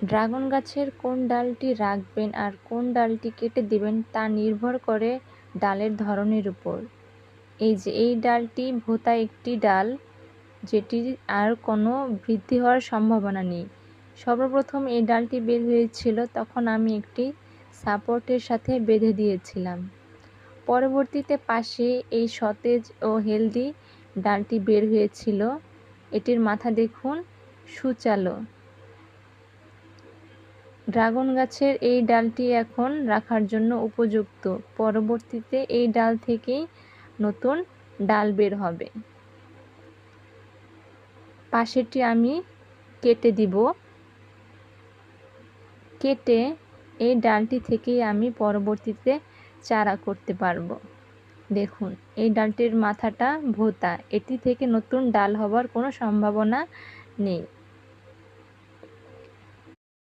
Dragon গাছের কোন ডালটি রাখবেন আর কোন ডালটি কেটে দিবেন তা নির্ভর করে ডালের ধরনের উপর। এই ডালটি ভোঁতা একটি ডাল, যেটির আর কোনো বৃদ্ধি হওয়ার সম্ভাবনা নেই। সর্বপ্রথম এই ডালটি বের হয়েছিল তখন আমি একটি সাপোর্টের সাথে বেঁধে দিয়েছিলাম। পরবর্তীতে পাশে এই সতেজ ও হেলদি ডালটি বের হয়েছিল। এটির মাথা দেখুন, সুচালো। ড্রাগন গাছের এই ডালটি এখন রাখার জন্য উপযুক্ত। পরবর্তীতে এই ডাল থেকেই নতুন ডাল বের হবে। পাশেরটি আমি কেটে দিব। কেটে এই ডালটি থেকেই আমি পরবর্তীতে চারা করতে পারবো। দেখুন, এই ডালটির মাথাটা ভোঁতা, এটি থেকে নতুন ডাল হবার কোনো সম্ভাবনা নেই।